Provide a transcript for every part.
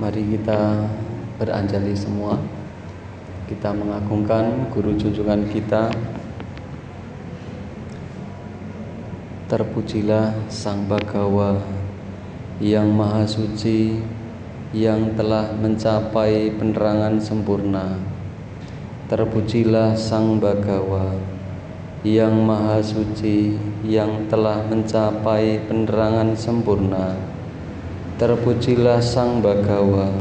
Mari kita beranjali semua. Kita mengagungkan guru junjungan kita. Terpujilah Sang Bhagawa yang Maha Suci, yang telah mencapai penerangan sempurna. Terpujilah Sang Bhagawa yang Maha Suci, yang telah mencapai penerangan sempurna. Terpujilah Sang Bhagawa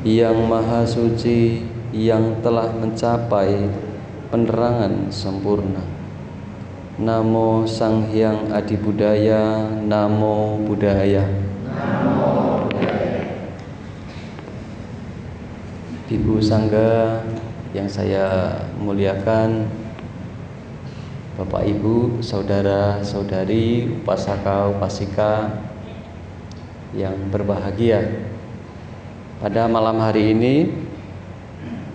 yang Maha Suci, yang telah mencapai penerangan sempurna. Namo Sang Hyang Adi Budaya, Namo Buddhaya. Namo Buddhaya. Bibu Sangga yang saya muliakan, Bapak Ibu, Saudara Saudari, Upasaka Upasika yang berbahagia, pada malam hari ini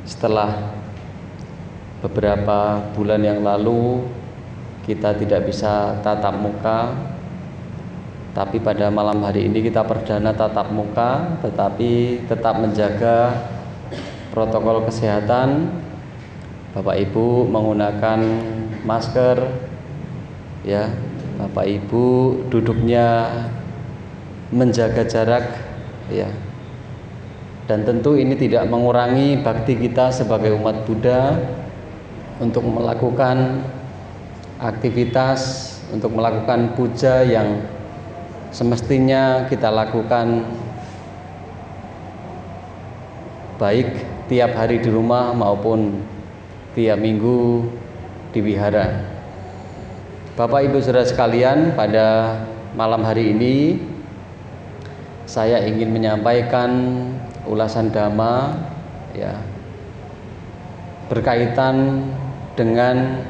setelah beberapa bulan yang lalu kita tidak bisa tatap muka, tapi pada malam hari ini kita perdana tatap muka, tetapi tetap menjaga protokol kesehatan. Bapak Ibu menggunakan masker, ya. Bapak Ibu duduknya menjaga jarak, ya. Dan tentu ini tidak mengurangi bakti kita sebagai umat Buddha untuk melakukan aktivitas, untuk melakukan puja yang semestinya kita lakukan baik tiap hari di rumah maupun tiap minggu di wihara. Bapak Ibu saudara sekalian, pada malam hari ini saya ingin menyampaikan ulasan dhamma, ya, berkaitan dengan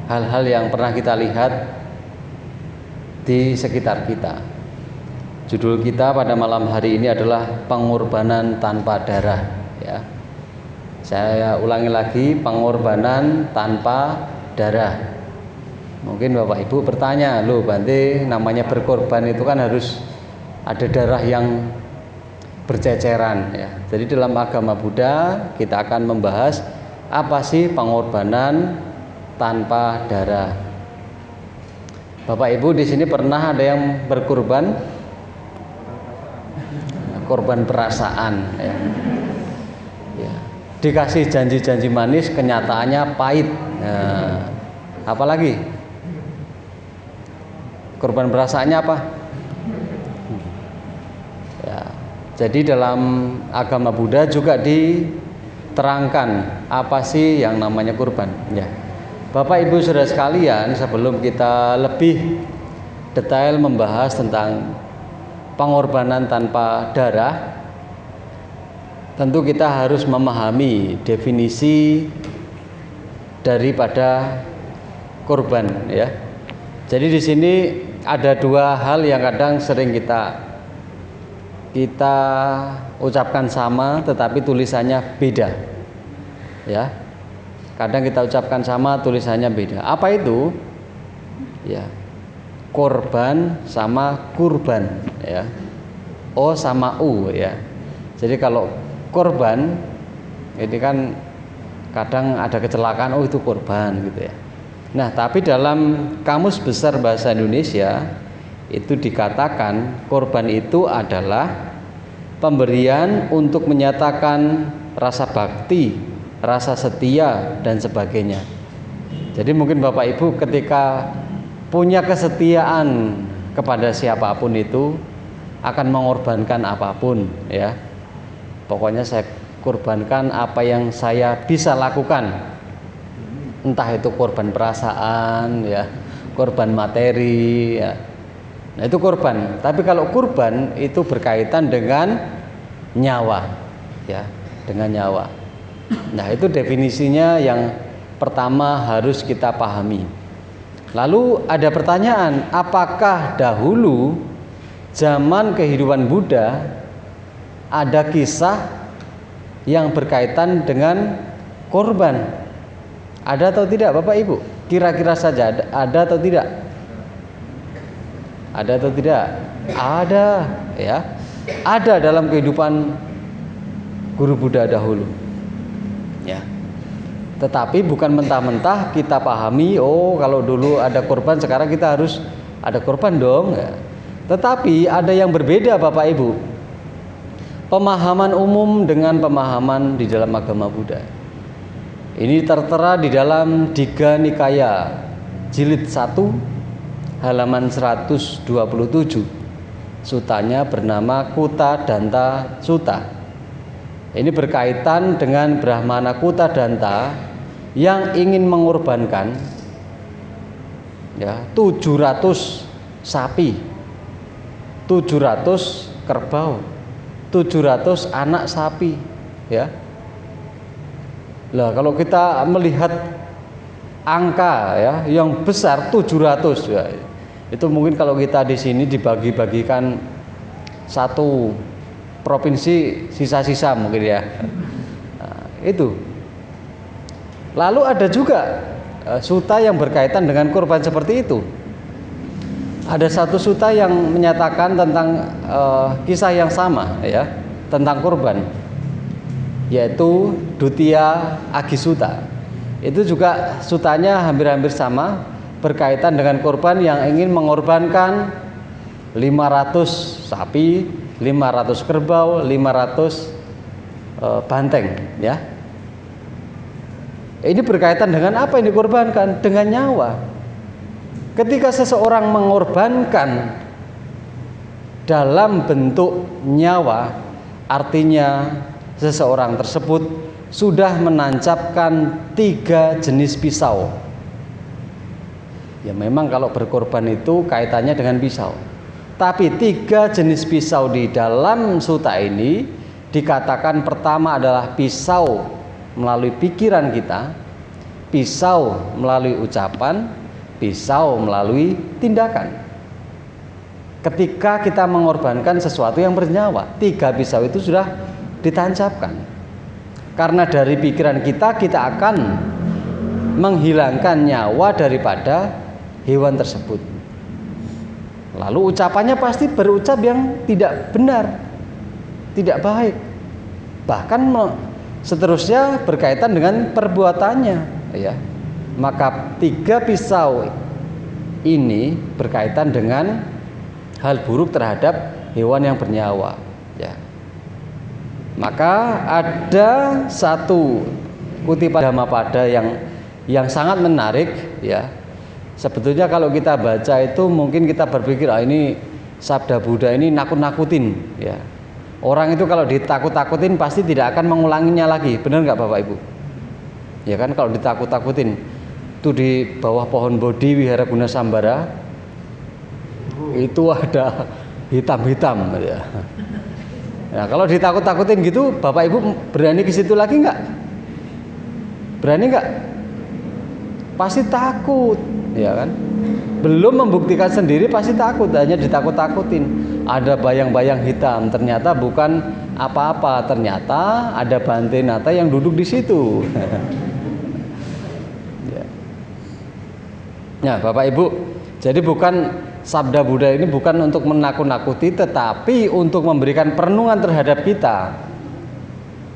hal-hal yang pernah kita lihat di sekitar kita. Judul kita pada malam hari ini adalah pengorbanan tanpa darah, ya. Saya ulangi lagi, pengorbanan tanpa darah. Mungkin Bapak Ibu bertanya, loh Bante, namanya berkorban itu kan harus ada darah yang berceceran, ya. Jadi dalam agama Buddha kita akan membahas apa sih pengorbanan tanpa darah. Bapak Ibu di sini pernah ada yang berkorban? Korban perasaan, ya. Ya. Dikasih janji-janji manis, kenyataannya pahit. Nah, apalagi? Korban perasaannya apa? Ya. Jadi dalam agama Buddha juga diterangkan apa sih yang namanya kurban, ya. Bapak Ibu saudara sekalian, sebelum kita lebih detail membahas tentang pengorbanan tanpa darah, tentu kita harus memahami definisi daripada kurban, ya. Jadi di sini ada dua hal yang kadang sering kita ucapkan sama tetapi tulisannya beda, ya. Kadang kita ucapkan sama, tulisannya beda. Apa itu? Ya, korban sama kurban, ya. O sama U, ya. Jadi kalau korban ini kan kadang ada kecelakaan, oh itu korban gitu, ya. Nah, tapi dalam Kamus Besar Bahasa Indonesia itu dikatakan korban itu adalah pemberian untuk menyatakan rasa bakti, rasa setia dan sebagainya. Jadi mungkin Bapak Ibu ketika punya kesetiaan kepada siapapun itu akan mengorbankan apapun, ya. Pokoknya saya korbankan apa yang saya bisa lakukan. Entah itu korban perasaan, ya, korban materi, ya. Nah, itu korban. Tapi kalau kurban itu berkaitan dengan nyawa, ya, dengan nyawa. Nah, itu definisinya yang pertama harus kita pahami. Lalu ada pertanyaan, apakah dahulu zaman kehidupan Buddha ada kisah yang berkaitan dengan korban? Ada atau tidak Bapak Ibu? Kira-kira saja ada atau tidak? Ada atau tidak? Ada, ya. ada dalam kehidupan guru Buddha dahulu. Ya. Tetapi bukan mentah-mentah kita pahami, oh kalau dulu ada korban sekarang kita harus ada korban dong. Ya. Tetapi ada yang berbeda Bapak Ibu. Pemahaman umum dengan pemahaman di dalam agama Buddha. Ini tertera di dalam Digha Nikaya jilid 1 halaman 127. Sutanya bernama Kutta Danta Sutta. Ini berkaitan dengan Brahmana Kutta Danta yang ingin mengorbankan 700 sapi, 700 kerbau, 700 anak sapi, ya. Lah kalau kita melihat angka ya yang besar 700 ya, itu mungkin kalau kita di sini dibagi-bagikan satu provinsi sisa-sisa mungkin ya. Nah, itu. Lalu ada juga sutta yang berkaitan dengan korban seperti itu. Ada satu sutta yang menyatakan tentang kisah yang sama ya, tentang korban, yaitu Duttiya Aggisutta. Itu juga suttanya hampir-hampir sama, berkaitan dengan korban yang ingin mengorbankan 500 sapi, 500 kerbau, 500 banteng ya. Ini berkaitan dengan apa yang dikorbankan? Dengan nyawa. Ketika seseorang mengorbankan dalam bentuk nyawa, artinya seseorang tersebut sudah menancapkan 3 jenis pisau. Ya memang kalau berkorban itu kaitannya dengan pisau. Tapi 3 jenis pisau di dalam sutta ini dikatakan pertama adalah pisau melalui pikiran kita, pisau melalui ucapan, pisau melalui tindakan. Ketika kita mengorbankan sesuatu yang bernyawa, 3 pisau itu sudah ditancapkan. Karena dari pikiran kita akan menghilangkan nyawa daripada hewan tersebut. Lalu ucapannya pasti berucap yang tidak benar, tidak baik. Bahkan seterusnya berkaitan dengan perbuatannya, ya. Maka 3 pisau ini berkaitan dengan hal buruk terhadap hewan yang bernyawa, ya. Maka ada satu kutipan Dhammapada yang sangat menarik, ya. Sebetulnya kalau kita baca itu mungkin kita berpikir ini sabda Buddha ini nakut-nakutin, ya. Orang itu kalau ditakut-takutin pasti tidak akan mengulanginya lagi, benar nggak Bapak Ibu? Ya kan, kalau ditakut-takutin itu di bawah pohon Bodhi Wihara Guna Sambara itu ada hitam-hitam, ya. Nah, kalau ditakut-takutin gitu, Bapak Ibu berani ke situ lagi nggak? Berani nggak? Pasti takut, ya kan? Belum membuktikan sendiri pasti takut, hanya ditakut-takutin. Ada bayang-bayang hitam, ternyata bukan apa-apa, ternyata ada Bante Nata yang duduk di situ. Nah, Bapak Ibu, jadi bukan sabda Buddha ini bukan untuk menakut-nakuti, tetapi untuk memberikan perenungan terhadap kita.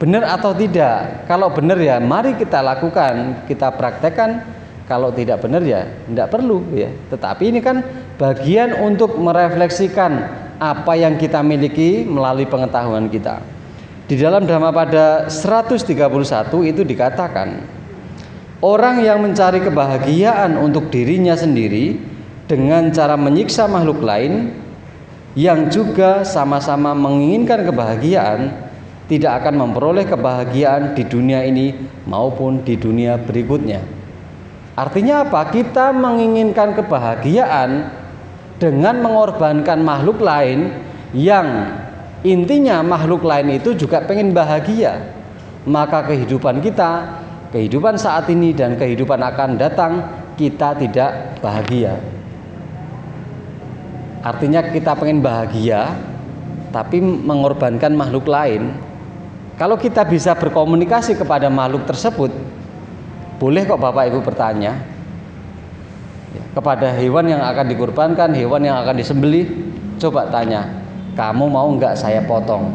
Benar atau tidak? Kalau benar ya mari kita lakukan, kita praktekkan. Kalau tidak benar ya tidak perlu, ya. Tetapi ini kan bagian untuk merefleksikan apa yang kita miliki melalui pengetahuan kita. Di dalam Dhammapada 131 itu dikatakan, orang yang mencari kebahagiaan untuk dirinya sendiri dengan cara menyiksa makhluk lain yang juga sama-sama menginginkan kebahagiaan tidak akan memperoleh kebahagiaan di dunia ini maupun di dunia berikutnya. Artinya apa? Kita menginginkan kebahagiaan dengan mengorbankan makhluk lain yang intinya makhluk lain itu juga pengen bahagia. Maka kehidupan kita, kehidupan saat ini dan kehidupan akan datang, kita tidak bahagia. Artinya kita pengen bahagia tapi mengorbankan makhluk lain. Kalau kita bisa berkomunikasi kepada makhluk tersebut, boleh kok Bapak Ibu bertanya kepada hewan yang akan dikorbankan, hewan yang akan disembelih, coba tanya, kamu mau nggak saya potong,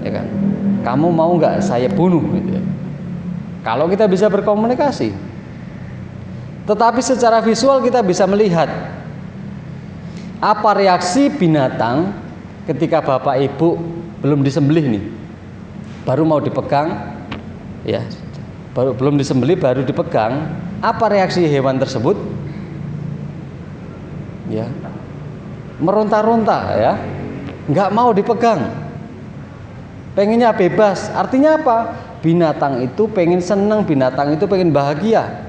ya kan? Kamu mau nggak saya bunuh, gitu ya. Kalau kita bisa berkomunikasi, tetapi secara visual kita bisa melihat apa reaksi binatang ketika bapak ibu belum disembelih nih, baru mau dipegang, ya, belum disembelih baru dipegang, apa reaksi hewan tersebut? Ya, meronta-ronta, ya, nggak mau dipegang, pengennya bebas. Artinya apa? Binatang itu pengen senang, binatang itu pengen bahagia.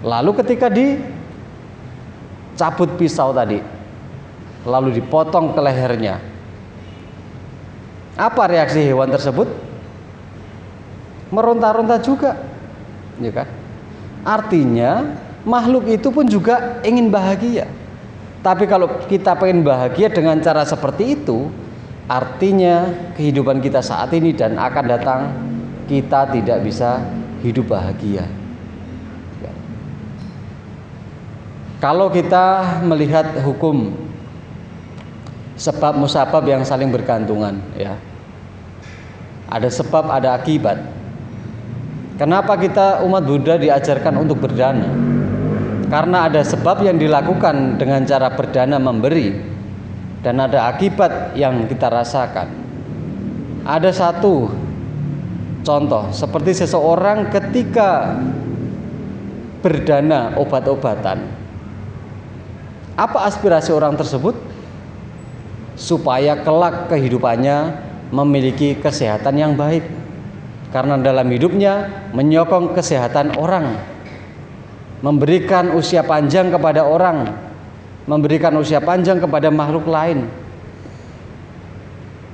Lalu ketika dicabut pisau tadi, lalu dipotong ke lehernya, apa reaksi hewan tersebut? Meronta-ronta juga, ya kan? Artinya makhluk itu pun juga ingin bahagia. Tapi kalau kita pengen bahagia dengan cara seperti itu, artinya kehidupan kita saat ini dan akan datang, kita tidak bisa hidup bahagia. Kalau kita melihat hukum sebab musabab yang saling bergantungan, ya, ada sebab ada akibat. Kenapa kita umat Buddha diajarkan untuk berdana? Karena ada sebab yang dilakukan dengan cara berdana memberi, dan ada akibat yang kita rasakan. Ada satu contoh, seperti seseorang ketika berdana obat-obatan. Apa aspirasi orang tersebut? Supaya kelak kehidupannya memiliki kesehatan yang baik. Karena dalam hidupnya menyokong kesehatan orang, memberikan usia panjang kepada orang, memberikan usia panjang kepada makhluk lain.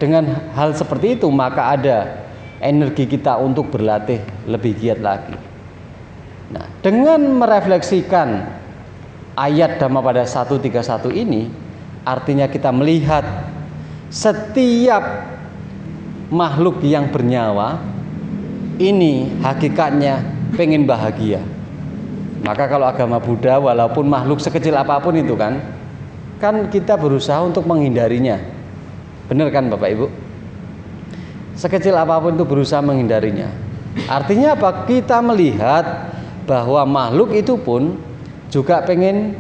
Dengan hal seperti itu, maka ada energi kita untuk berlatih lebih giat lagi. Nah, dengan merefleksikan ayat Dhammapada 131 ini, artinya kita melihat setiap makhluk yang bernyawa ini hakikatnya pengen bahagia. Maka kalau agama Buddha, walaupun makhluk sekecil apapun itu kan kita berusaha untuk menghindarinya. Benar kan Bapak Ibu? Sekecil apapun itu berusaha menghindarinya. Artinya apa? Kita melihat bahwa makhluk itu pun juga pengen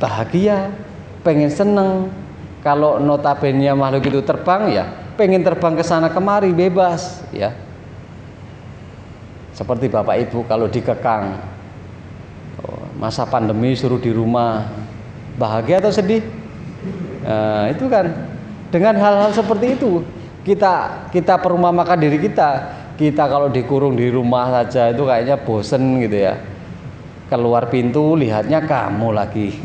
bahagia, pengen seneng. Kalau notabene makhluk itu terbang, ya pengen terbang ke sana kemari bebas, ya. Seperti Bapak Ibu kalau dikekang, masa pandemi suruh di rumah, bahagia atau sedih? Nah, itu kan dengan hal-hal seperti itu kita perumpamakan diri kita kalau dikurung di rumah saja itu kayaknya bosen gitu ya. Keluar pintu lihatnya kamu lagi,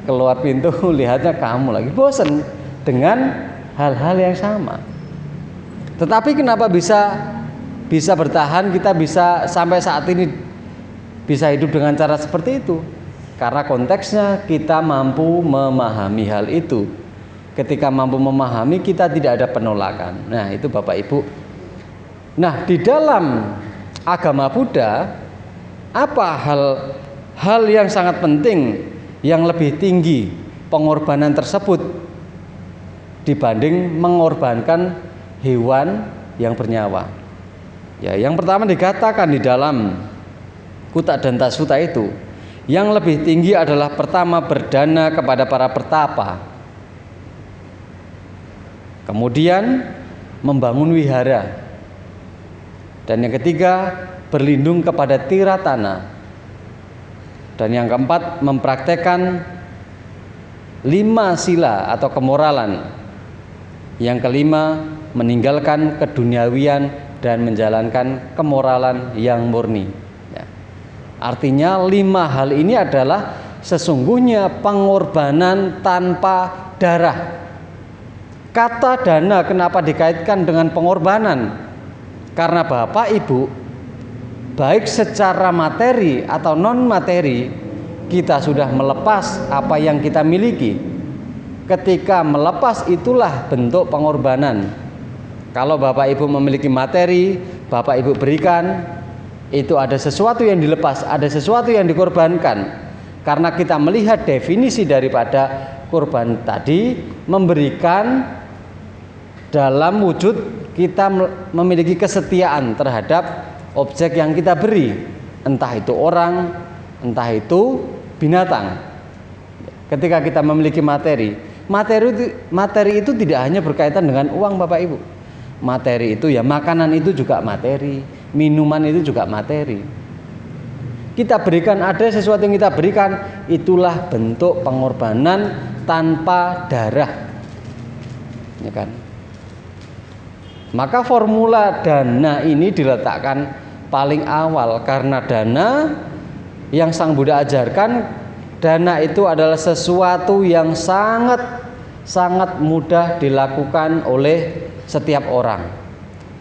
keluar pintu lihatnya kamu lagi, bosen dengan hal-hal yang sama. Tetapi kenapa bisa bertahan, kita bisa sampai saat ini bisa hidup dengan cara seperti itu? Karena konteksnya kita mampu memahami hal itu. Ketika mampu memahami, kita tidak ada penolakan. Nah, itu Bapak Ibu. Nah, di dalam agama Buddha, apa hal yang sangat penting yang lebih tinggi pengorbanan tersebut dibanding mengorbankan hewan yang bernyawa? Ya, yang pertama dikatakan di dalam Kutta Danta Sutta itu, yang lebih tinggi adalah pertama berdana kepada para pertapa, kemudian membangun wihara, dan yang ketiga berlindung kepada tiratana, dan yang keempat mempraktekkan 5 sila atau kemoralan, yang kelima meninggalkan keduniawian dan menjalankan kemoralan yang murni. Ya. Artinya 5 hal ini adalah sesungguhnya pengorbanan tanpa darah. Kata dana kenapa dikaitkan dengan pengorbanan? Karena Bapak Ibu, baik secara materi atau non materi, kita sudah melepas apa yang kita miliki. Ketika melepas itulah bentuk pengorbanan. Kalau Bapak Ibu memiliki materi, Bapak Ibu berikan, itu ada sesuatu yang dilepas, ada sesuatu yang dikorbankan. Karena kita melihat definisi daripada Kurban tadi memberikan dalam wujud kita memiliki kesetiaan terhadap objek yang kita beri, entah itu orang, entah itu binatang. Ketika kita memiliki materi itu tidak hanya berkaitan dengan uang Bapak Ibu. Materi itu ya makanan itu juga materi, minuman itu juga materi. Kita berikan, ada sesuatu yang kita berikan, itulah bentuk pengorbanan tanpa darah, ya kan? Maka formula dana ini diletakkan paling awal karena dana yang Sang Buddha ajarkan, dana itu adalah sesuatu yang sangat mudah dilakukan oleh setiap orang.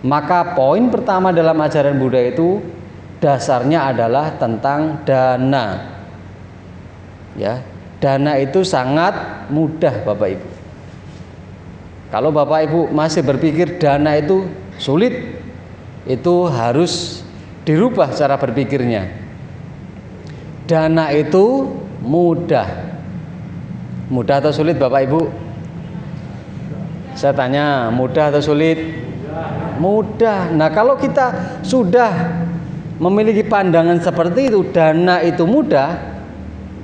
Maka poin pertama dalam ajaran Buddha itu dasarnya adalah tentang dana. Ya, dana itu sangat mudah Bapak Ibu. Kalau Bapak Ibu masih berpikir dana itu sulit, itu harus dirubah cara berpikirnya. Dana itu mudah. Mudah atau sulit Bapak Ibu? Saya tanya, mudah atau sulit? Mudah. Nah, kalau kita sudah memiliki pandangan seperti itu, dana itu mudah,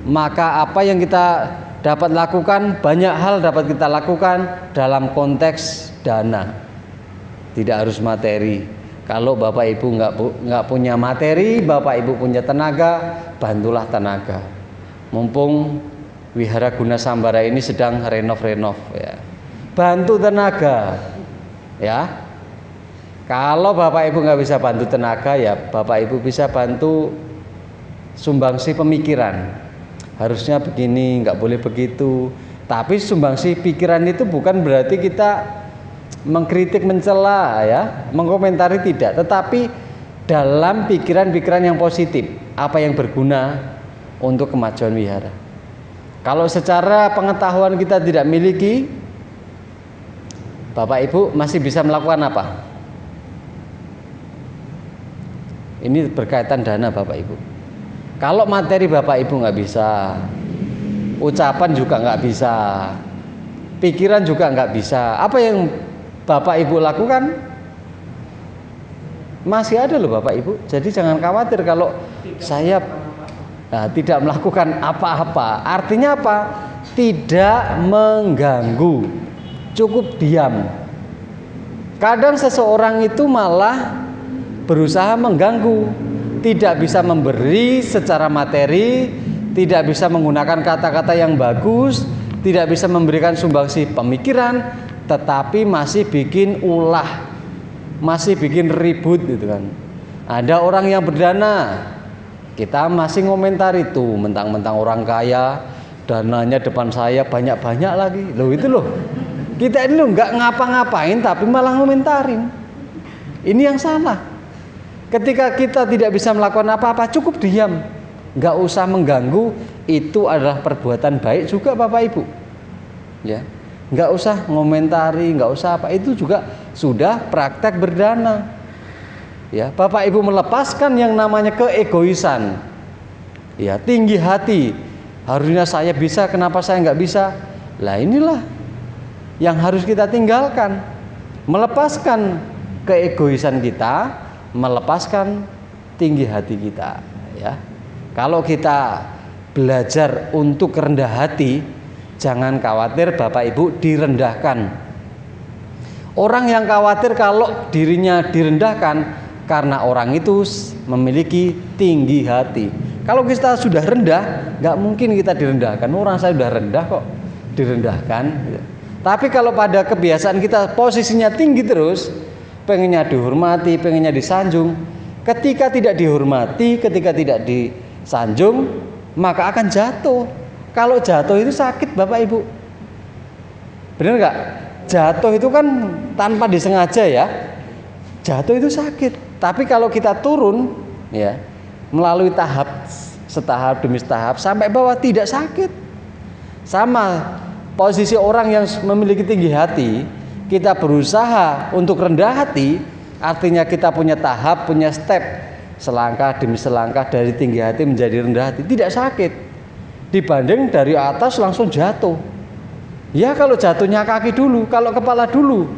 maka apa yang kita dapat lakukan, banyak hal dapat kita lakukan dalam konteks dana. Tidak harus materi. Kalau Bapak Ibu nggak punya materi, Bapak Ibu punya tenaga, bantulah tenaga. Mumpung Wihara Guna Sambara ini sedang renov ya. Bantu tenaga, ya. Kalau Bapak Ibu nggak bisa bantu tenaga, ya Bapak Ibu bisa bantu sumbangsi pemikiran. Harusnya begini, nggak boleh begitu. Tapi sumbangsi pikiran itu bukan berarti kita mengkritik, mencela, ya, mengkomentari tidak. Tetapi dalam pikiran-pikiran yang positif, apa yang berguna untuk kemajuan wihara. Kalau secara pengetahuan kita tidak miliki, Bapak Ibu masih bisa melakukan apa? Ini berkaitan dana Bapak Ibu. Kalau materi Bapak Ibu nggak bisa, ucapan juga nggak bisa, pikiran juga nggak bisa. Apa yang Bapak Ibu lakukan masih ada loh Bapak Ibu. Jadi jangan khawatir kalau saya tidak melakukan apa-apa. Artinya apa? Tidak mengganggu, cukup diam. Kadang seseorang itu malah berusaha mengganggu, tidak bisa memberi secara materi, tidak bisa menggunakan kata-kata yang bagus, tidak bisa memberikan sumbangsi pemikiran, tetapi masih bikin ulah, masih bikin ribut gitu kan. Ada orang yang berdana, kita masih ngomentar itu, mentang-mentang orang kaya, dananya depan saya banyak-banyak lagi. Loh itu loh, kita ini loh nggak ngapa-ngapain tapi malah ngomentarin. Ini yang salah. Ketika kita tidak bisa melakukan apa-apa, cukup diam, nggak usah mengganggu. Itu adalah perbuatan baik juga Bapak Ibu, ya. Nggak usah ngomentari, nggak usah apa, itu juga sudah praktek berdana, ya. Bapak Ibu melepaskan yang namanya keegoisan, ya, tinggi hati. Harusnya saya bisa, kenapa saya nggak bisa? Lah inilah yang harus kita tinggalkan, melepaskan keegoisan kita, melepaskan tinggi hati kita, ya. Kalau kita belajar untuk rendah hati, jangan khawatir Bapak Ibu direndahkan. Orang yang khawatir kalau dirinya direndahkan karena orang itu memiliki tinggi hati. Kalau kita sudah rendah, nggak mungkin kita direndahkan. Orang saya sudah rendah kok direndahkan. Tapi kalau pada kebiasaan kita posisinya tinggi terus, pengennya dihormati, pengennya disanjung. Ketika tidak dihormati, ketika tidak disanjung, maka akan jatuh. Kalau jatuh itu sakit Bapak Ibu. Benar nggak? Jatuh itu kan tanpa disengaja ya. Jatuh itu sakit. Tapi kalau kita turun, ya, melalui setahap demi setahap sampai bawah tidak sakit. Sama posisi orang yang memiliki tinggi hati. Kita berusaha untuk rendah hati, artinya kita punya tahap, punya step, selangkah demi selangkah dari tinggi hati menjadi rendah hati, tidak sakit. Dibanding dari atas langsung jatuh, Ya kalau jatuhnya kaki dulu, kalau kepala dulu.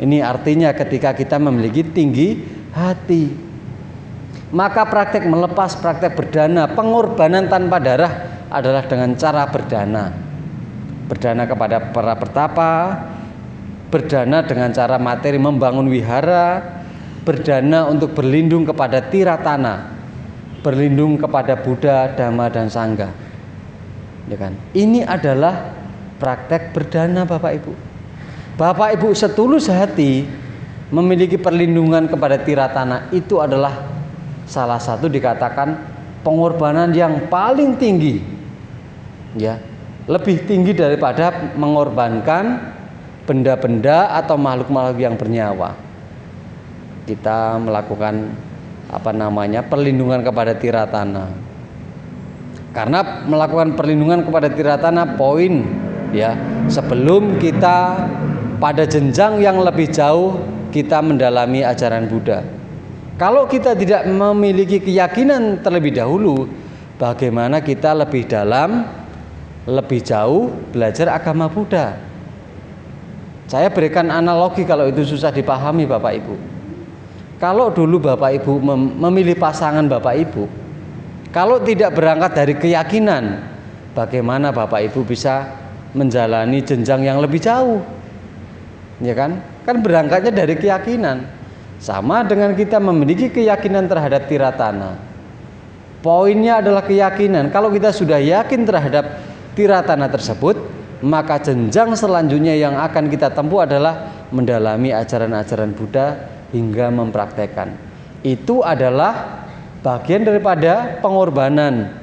Ini artinya ketika kita memiliki tinggi hati. Maka praktek melepas, praktek berdana, pengorbanan tanpa darah adalah dengan cara berdana. Berdana kepada para pertapa, berdana dengan cara materi membangun wihara, berdana untuk berlindung kepada tiratana, berlindung kepada Buddha, Dhamma dan Sangha. Ya kan? Ini adalah praktek berdana Bapak Ibu. Bapak Ibu setulus hati memiliki perlindungan kepada tiratana, itu adalah salah satu dikatakan pengorbanan yang paling tinggi. Ya, lebih tinggi daripada mengorbankan benda-benda atau makhluk-makhluk yang bernyawa. Kita melakukan perlindungan kepada tiratana. Karena melakukan perlindungan kepada tiratana poin ya, sebelum kita pada jenjang yang lebih jauh kita mendalami ajaran Buddha. Kalau kita tidak memiliki keyakinan terlebih dahulu, bagaimana kita lebih dalam, lebih jauh belajar agama Buddha? Saya berikan analogi kalau itu susah dipahami Bapak Ibu. Kalau dulu Bapak Ibu memilih pasangan Bapak Ibu, kalau tidak berangkat dari keyakinan, bagaimana Bapak Ibu bisa menjalani jenjang yang lebih jauh? Ya kan? Kan berangkatnya dari keyakinan. Sama dengan kita memiliki keyakinan terhadap tiratana. Poinnya adalah keyakinan. Kalau kita sudah yakin terhadap tiratana tersebut, maka jenjang selanjutnya yang akan kita tempuh adalah mendalami ajaran-ajaran Buddha hingga mempraktekkan. Itu adalah bagian daripada pengorbanan,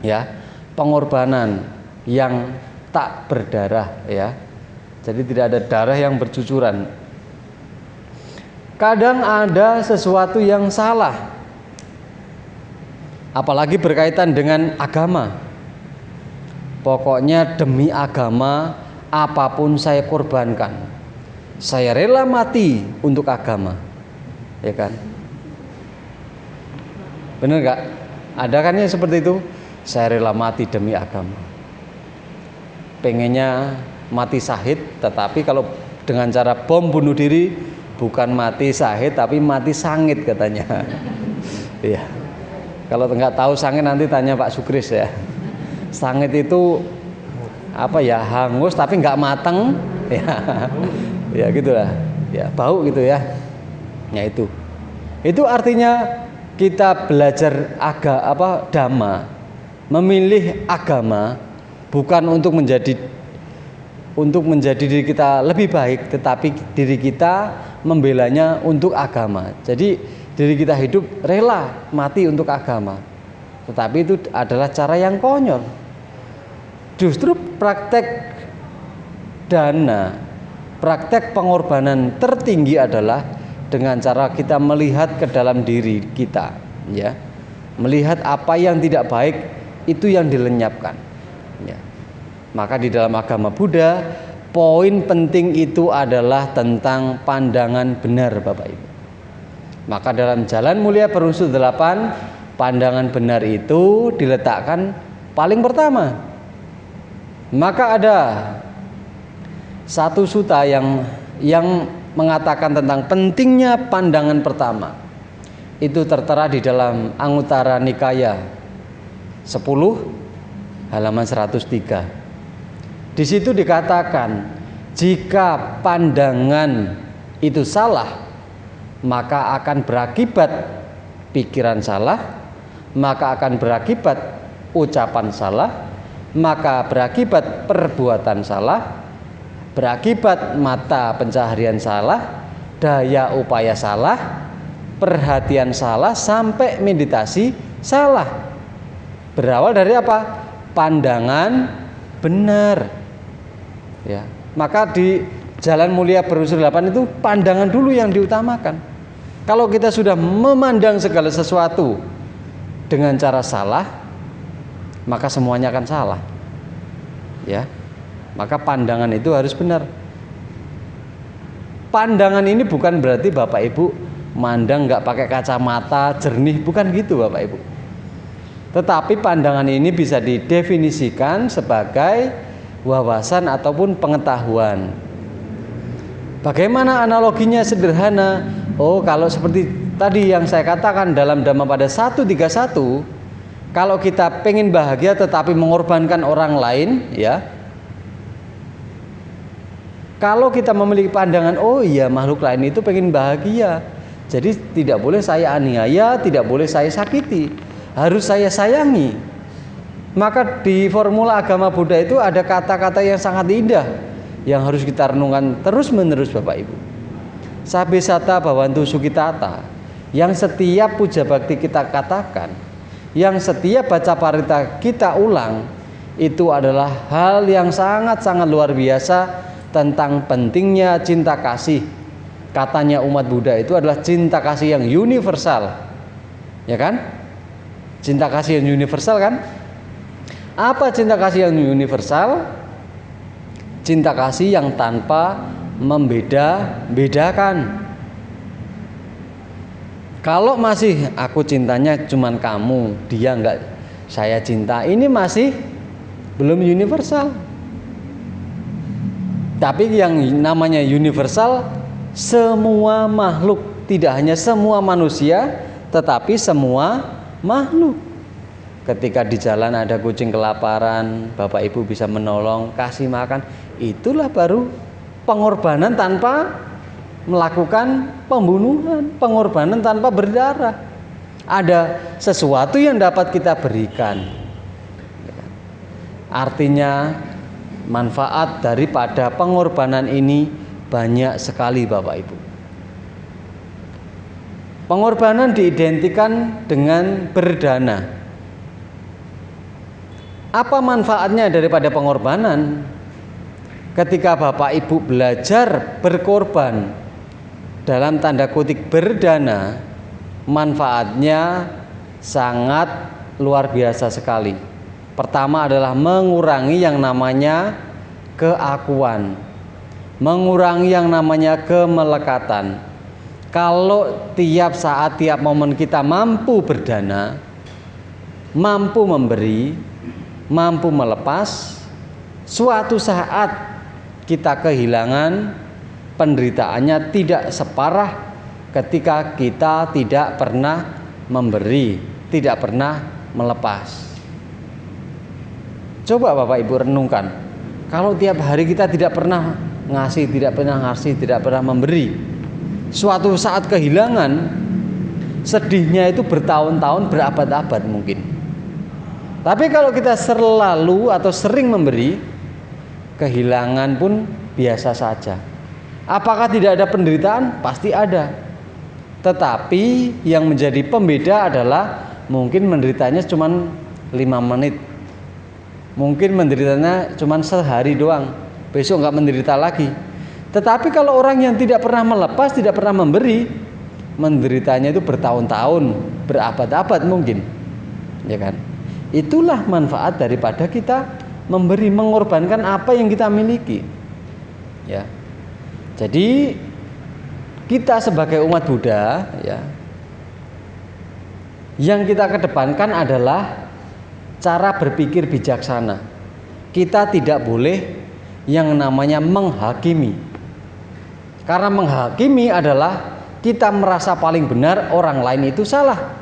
ya, pengorbanan yang tak berdarah, ya. Jadi tidak ada darah yang bercucuran. Kadang ada sesuatu yang salah, apalagi berkaitan dengan agama. Pokoknya demi agama apapun saya korbankan. Saya rela mati untuk agama. Ya kan? Benar gak? Ada kan yang seperti itu? Saya rela mati demi agama. Pengennya mati syahid, tetapi kalau dengan cara bom bunuh diri, bukan mati syahid tapi mati sangit katanya. Iya. Kalau nggak tahu sangit nanti tanya Pak Sukris ya. Sangit itu apa ya? Hangus tapi nggak mateng. Ya, ya gitulah. Ya bau gitu ya. Ya itu. Itu artinya kita belajar dhamma, memilih agama bukan untuk menjadi diri kita lebih baik, tetapi diri kita membelanya untuk agama. Jadi diri kita hidup rela mati untuk agama. Tetapi itu adalah cara yang konyol. Justru praktek dana, praktek pengorbanan tertinggi adalah dengan cara kita melihat ke dalam diri kita, ya. Melihat apa yang tidak baik itu yang dilenyapkan, ya. Maka di dalam agama Buddha, poin penting itu adalah tentang pandangan benar Bapak Ibu. Maka dalam Jalan Mulia Berunsur 8, pandangan benar itu diletakkan paling pertama. Maka ada satu sutta yang mengatakan tentang pentingnya pandangan pertama. Itu tertera di dalam Anguttara Nikaya 10 halaman 103. Di situ dikatakan jika pandangan itu salah, maka akan berakibat pikiran salah, maka akan berakibat ucapan salah, maka berakibat perbuatan salah, berakibat mata pencaharian salah, daya upaya salah, perhatian salah, sampai meditasi salah. Berawal dari apa? Pandangan benar. Ya, maka di Jalan Mulia Berunsur 8 itu pandangan dulu yang diutamakan. Kalau kita sudah memandang segala sesuatu dengan cara salah, maka semuanya akan salah. Ya. Maka pandangan itu harus benar. Pandangan ini bukan berarti Bapak Ibu mandang nggak pakai kacamata jernih, bukan gitu Bapak Ibu. Tetapi pandangan ini bisa didefinisikan sebagai wawasan ataupun pengetahuan. Bagaimana analoginya sederhana? Oh, kalau seperti tadi yang saya katakan dalam Dhammapada 131, kalau kita pengen bahagia tetapi mengorbankan orang lain, ya. Kalau kita memiliki pandangan, oh iya makhluk lain itu pengen bahagia, jadi tidak boleh saya aniaya, tidak boleh saya sakiti, harus saya sayangi. Maka di formula agama Buddha itu ada kata-kata yang sangat indah yang harus kita renungkan terus-menerus Bapak Ibu. Sabesata bhavantu sukhitata, yang setiap puja bakti kita katakan, yang setiap baca parita kita ulang, itu adalah hal yang sangat-sangat luar biasa tentang pentingnya cinta kasih. Katanya umat Buddha itu adalah cinta kasih yang universal, ya kan? Cinta kasih yang universal kan? Apa cinta kasih yang universal? Cinta kasih yang tanpa membeda-bedakan. Kalau masih aku cintanya cuman kamu, dia enggak saya cinta, ini masih belum universal. Tapi yang namanya universal, semua makhluk, tidak hanya semua manusia, tetapi semua makhluk. Ketika di jalan ada kucing kelaparan, Bapak Ibu bisa menolong, kasih makan, itulah baru pengorbanan tanpa melakukan pembunuhan, pengorbanan tanpa berdarah. Ada sesuatu yang dapat kita berikan. Artinya manfaat daripada pengorbanan ini banyak sekali Bapak Ibu. Pengorbanan diidentikan dengan berdana. Apa manfaatnya daripada pengorbanan? Ketika Bapak Ibu belajar berkorban, dalam tanda kutip berdana, manfaatnya sangat luar biasa sekali. Pertama adalah mengurangi yang namanya keakuan, mengurangi yang namanya kemelekatan. Kalau tiap saat, tiap momen kita mampu berdana, mampu memberi, mampu melepas, suatu saat kita kehilangan, penderitaannya tidak separah ketika kita tidak pernah memberi, tidak pernah melepas. Coba Bapak Ibu renungkan, kalau tiap hari kita tidak pernah ngasih, tidak pernah memberi, suatu saat kehilangan, sedihnya itu bertahun-tahun, berabad-abad mungkin. Tapi kalau kita selalu atau sering memberi, kehilangan pun biasa saja. Apakah tidak ada penderitaan? Pasti ada. Tetapi yang menjadi pembeda adalah mungkin menderitanya cuma 5 menit. Mungkin menderitanya cuma sehari doang, besok nggak menderita lagi. Tetapi kalau orang yang tidak pernah melepas, tidak pernah memberi, menderitanya itu bertahun-tahun, berabad-abad mungkin, ya kan? Itulah manfaat daripada kita memberi, mengorbankan apa yang kita miliki, ya. Jadi kita sebagai umat Buddha, ya, yang kita kedepankan adalah cara berpikir bijaksana. Kita tidak boleh yang namanya menghakimi. Karena menghakimi adalah kita merasa paling benar, orang lain itu salah.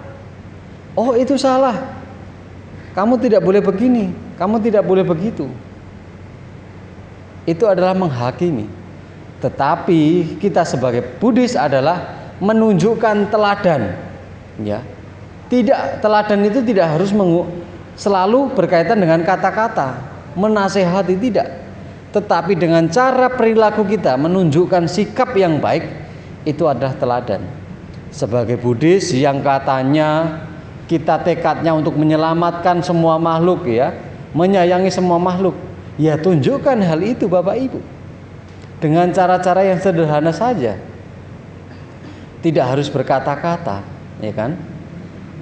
Oh, itu salah. Kamu tidak boleh begini, kamu tidak boleh begitu. Itu adalah menghakimi. Tetapi kita sebagai Buddhis adalah menunjukkan teladan, ya. Tidak, teladan itu tidak harus selalu berkaitan dengan kata-kata, menasehati, tidak. Tetapi dengan cara perilaku kita menunjukkan sikap yang baik, itu adalah teladan. Sebagai Buddhis yang katanya kita tekadnya untuk menyelamatkan semua makhluk, ya, menyayangi semua makhluk, ya tunjukkan hal itu Bapak Ibu dengan cara-cara yang sederhana saja, tidak harus berkata-kata, ya kan?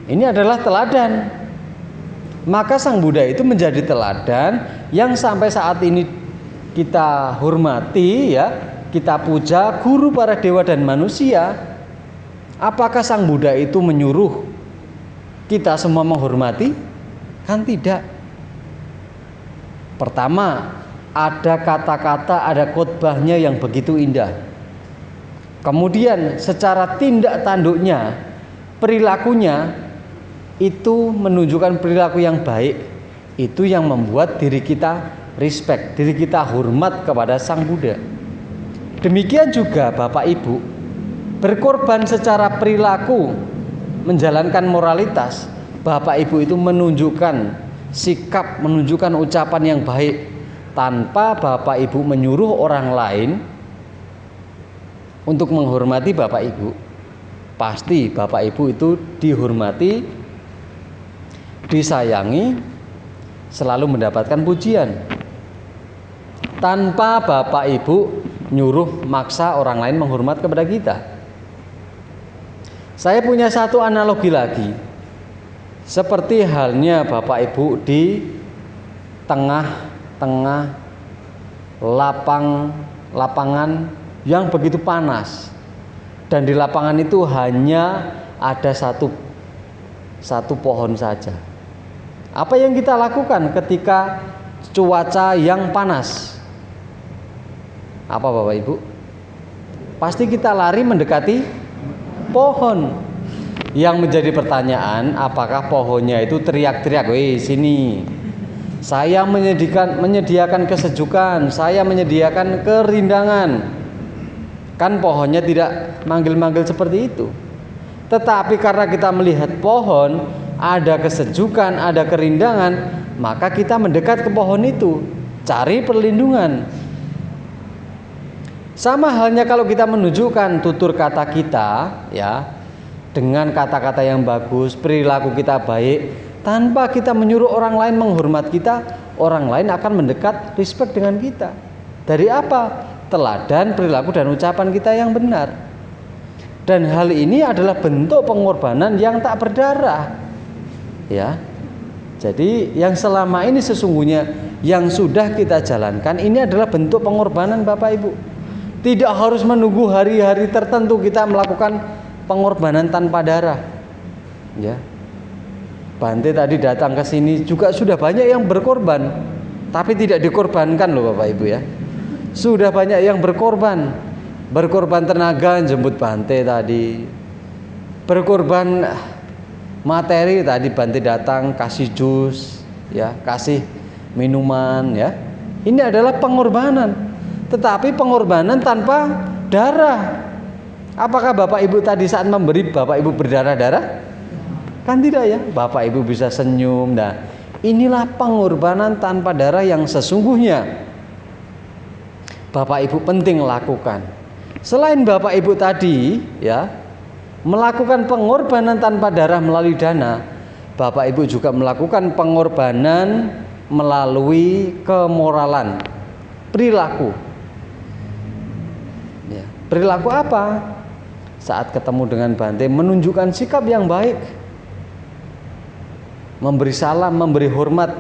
Ini adalah teladan. Maka Sang Buddha itu menjadi teladan yang sampai saat ini kita hormati, ya, kita puja, guru para dewa dan manusia. Apakah Sang Buddha itu menyuruh kita semua menghormati? Kan tidak. Pertama, ada kata-kata, ada khotbahnya yang begitu indah. Kemudian secara tindak tanduknya, perilakunya itu menunjukkan perilaku yang baik. Itu yang membuat diri kita respect, diri kita hormat kepada Sang Buddha. Demikian juga Bapak Ibu berkorban secara perilaku, menjalankan moralitas. Bapak Ibu itu menunjukkan sikap, menunjukkan ucapan yang baik tanpa Bapak Ibu menyuruh orang lain untuk menghormati Bapak Ibu. Pasti Bapak Ibu itu dihormati, disayangi, selalu mendapatkan pujian. Tanpa Bapak Ibu nyuruh maksa orang lain menghormat kepada kita. Saya punya satu analogi lagi. Seperti halnya Bapak Ibu di tengah-tengah lapangan yang begitu panas, dan di lapangan itu hanya ada satu pohon saja. Apa yang kita lakukan ketika cuaca yang panas? Apa Bapak Ibu? Pasti kita lari mendekati pohon. Yang menjadi pertanyaan, apakah pohonnya itu teriak-teriak, "Weh, sini. Saya menyediakan kesejukan, saya menyediakan kerindangan." Kan pohonnya tidak manggil-manggil seperti itu. Tetapi karena kita melihat pohon ada kesejukan, ada kerindangan, maka kita mendekat ke pohon itu, cari perlindungan. Sama halnya kalau kita menunjukkan tutur kata kita, ya, dengan kata-kata yang bagus, perilaku kita baik, tanpa kita menyuruh orang lain menghormat kita, orang lain akan mendekat, respect dengan kita. Dari apa? Teladan perilaku dan ucapan kita yang benar. Dan hal ini adalah bentuk pengorbanan yang tak berdarah. Ya. Jadi yang selama ini sesungguhnya yang sudah kita jalankan ini adalah bentuk pengorbanan Bapak Ibu. Tidak harus menunggu hari-hari tertentu kita melakukan pengorbanan tanpa darah. Ya. Bante tadi datang ke sini juga sudah banyak yang berkorban, tapi tidak dikorbankan loh Bapak Ibu ya. Sudah banyak yang berkorban tenaga jemput Bante tadi, berkorban materi tadi. Bante datang kasih jus, ya, kasih minuman, ya. Ini adalah pengorbanan, tetapi pengorbanan tanpa darah. Apakah Bapak Ibu tadi saat memberi Bapak Ibu berdarah-darah? Kan tidak ya. Bapak Ibu bisa senyum. Nah, inilah pengorbanan tanpa darah yang sesungguhnya Bapak Ibu penting lakukan. Selain Bapak Ibu tadi ya melakukan pengorbanan tanpa darah melalui dana, Bapak Ibu juga melakukan pengorbanan melalui kemoralan, perilaku. Ya, perilaku apa? Saat ketemu dengan Bante menunjukkan sikap yang baik, memberi salam, memberi hormat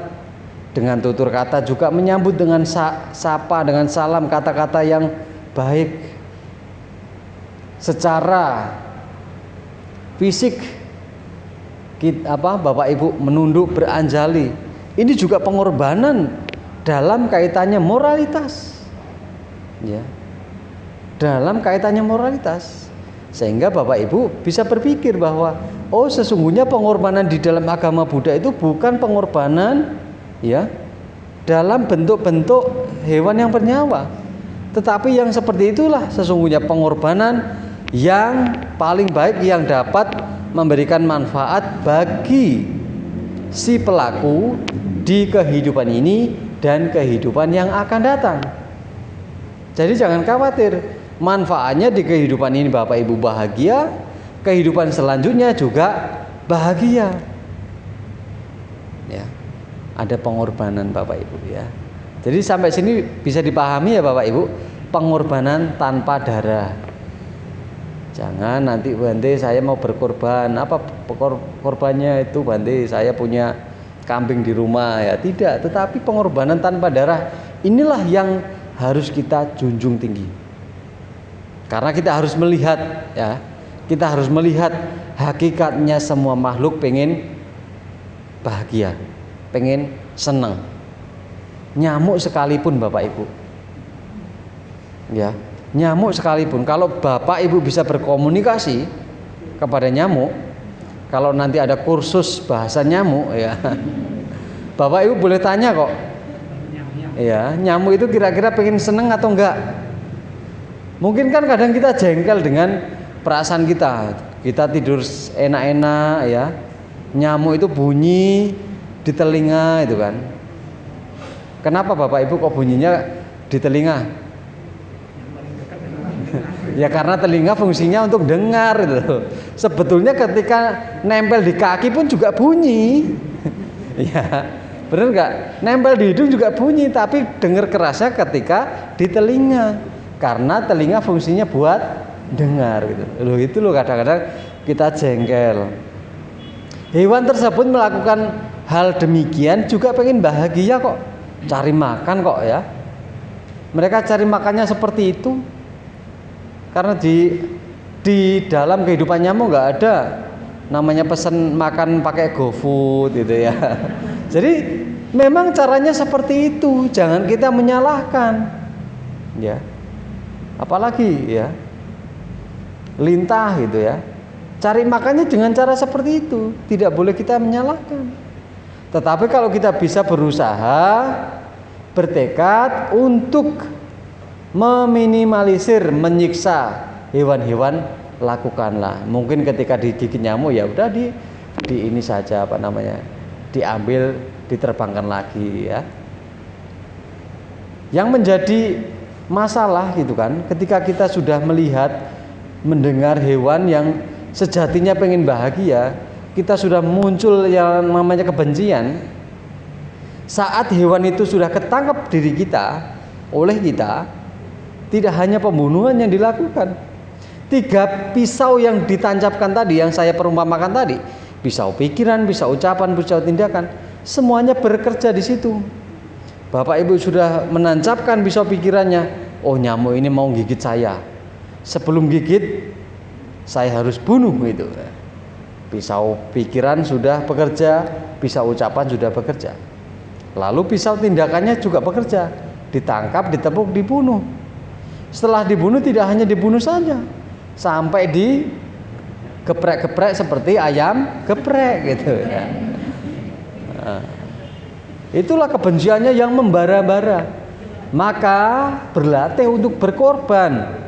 dengan tutur kata, juga menyambut dengan sapa, dengan salam, kata-kata yang baik. Secara fisik Bapak Ibu menunduk, beranjali. Ini juga pengorbanan dalam kaitannya moralitas. Ya. Dalam kaitannya moralitas. Sehingga Bapak Ibu bisa berpikir bahwa oh, sesungguhnya pengorbanan di dalam agama Buddha itu bukan pengorbanan ya dalam bentuk-bentuk hewan yang bernyawa, tetapi yang seperti itulah sesungguhnya pengorbanan yang paling baik, yang dapat memberikan manfaat bagi si pelaku di kehidupan ini dan kehidupan yang akan datang. Jadi jangan khawatir, manfaatnya di kehidupan ini Bapak Ibu bahagia, kehidupan selanjutnya juga bahagia. Ya, ada pengorbanan Bapak Ibu ya. Jadi sampai sini bisa dipahami ya Bapak Ibu, pengorbanan tanpa darah. Jangan nanti Bante saya mau berkorban, apa korbannya itu Bante saya punya kambing di rumah ya, tidak. Tetapi pengorbanan tanpa darah inilah yang harus kita junjung tinggi. Karena kita harus melihat ya, kita harus melihat hakikatnya semua makhluk pengen bahagia, pengen senang. Nyamuk sekalipun Bapak Ibu. Ya, nyamuk sekalipun kalau Bapak Ibu bisa berkomunikasi kepada nyamuk, kalau nanti ada kursus bahasa nyamuk ya. Bapak Ibu boleh tanya kok. Ya, nyamuk itu kira-kira pengen seneng atau enggak? Mungkin kan kadang kita jengkel dengan perasaan kita. Kita tidur enak-enak ya. Nyamuk itu bunyi di telinga itu kan. Kenapa Bapak Ibu kok bunyinya di telinga? Ya karena telinga fungsinya untuk dengar gitu. Sebetulnya ketika nempel di kaki pun juga bunyi. Ya, benar nggak? Nempel di hidung juga bunyi, tapi dengar kerasnya ketika di telinga. Karena telinga fungsinya buat dengar gitu. Loh itu loh kadang-kadang kita jengkel. Hewan tersebut melakukan hal demikian juga pengen bahagia kok, cari makan kok ya. Mereka cari makannya seperti itu. Karena di dalam kehidupan nyamuk nggak ada namanya pesan makan pakai GoFood gitu ya. Jadi memang caranya seperti itu, jangan kita menyalahkan. Ya. Apalagi ya. Lintah gitu ya. Cari makannya dengan cara seperti itu, tidak boleh kita menyalahkan. Tetapi kalau kita bisa berusaha, bertekad untuk meminimalisir menyiksa hewan-hewan, lakukanlah. Mungkin ketika digigit nyamuk ya udah di ini saja diambil, diterbangkan lagi ya. Yang menjadi masalah gitu kan, ketika kita sudah melihat, mendengar hewan yang sejatinya pengen bahagia, kita sudah muncul yang namanya kebencian. Saat hewan itu sudah ketangkep diri kita, oleh kita, tidak hanya pembunuhan yang dilakukan. 3 pisau yang ditancapkan tadi, yang saya perumpamakan tadi, pisau pikiran, pisau ucapan, pisau tindakan, semuanya bekerja di situ. Bapak Ibu sudah menancapkan pisau pikirannya, oh nyamuk ini mau gigit saya. Sebelum gigit, saya harus bunuh itu. Pisau pikiran sudah bekerja, pisau ucapan sudah bekerja. Lalu pisau tindakannya juga bekerja, ditangkap, ditepuk, dibunuh. Setelah dibunuh tidak hanya dibunuh saja, sampai geprek-geprek seperti ayam geprek gitu ya. Nah, itulah kebenciannya yang membara-bara. Maka berlatih untuk berkorban.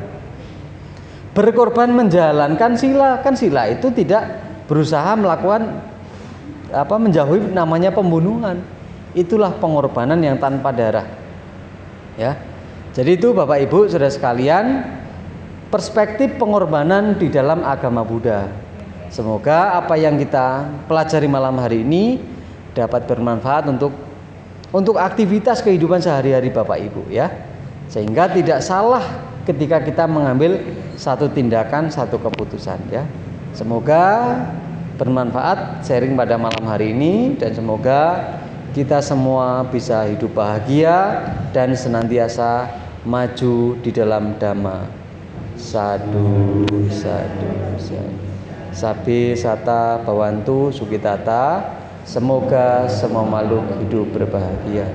Berkorban menjalankan sila. Kan sila itu tidak berusaha melakukan menjauhi namanya pembunuhan. Itulah pengorbanan yang tanpa darah. Ya. Jadi itu Bapak Ibu Saudara sekalian, perspektif pengorbanan di dalam agama Buddha. Semoga apa yang kita pelajari malam hari ini dapat bermanfaat untuk aktivitas kehidupan sehari-hari Bapak Ibu ya. Sehingga tidak salah ketika kita mengambil satu tindakan, satu keputusan ya. Semoga bermanfaat sharing pada malam hari ini, dan semoga kita semua bisa hidup bahagia dan senantiasa maju di dalam Dhamma. Sadu, sadu, sadu. Sabi sata bawantu sukitata. Semoga semua makhluk hidup berbahagia.